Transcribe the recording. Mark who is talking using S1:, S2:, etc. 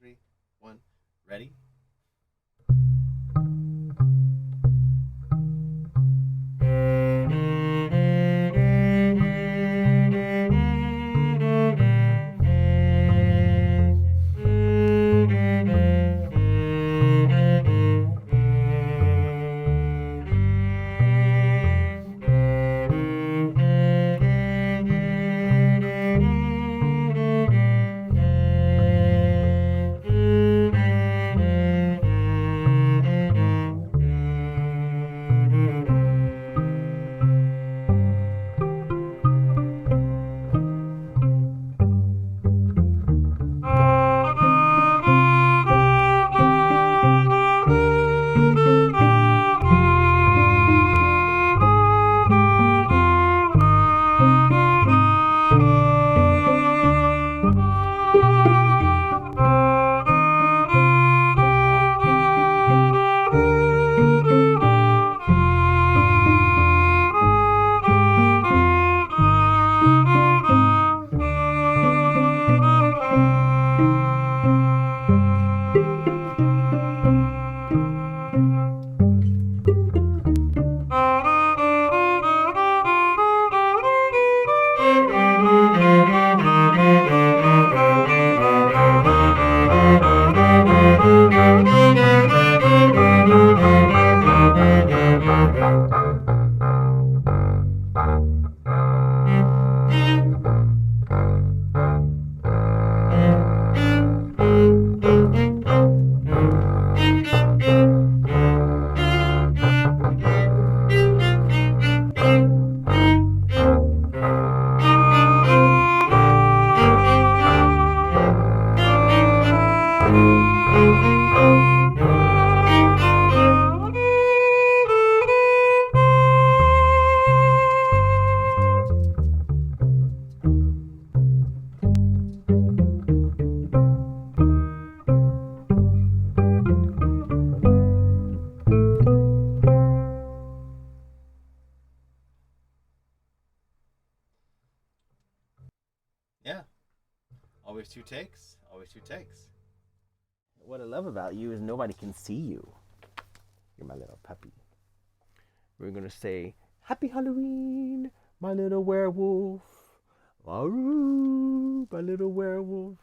S1: 3, 1. Ready? Yeah. Always 2 takes. Always 2 takes.
S2: What I love about you is nobody can see you. You're my little puppy. We're going to say, Happy Halloween, my little werewolf. Aroo, my little werewolf.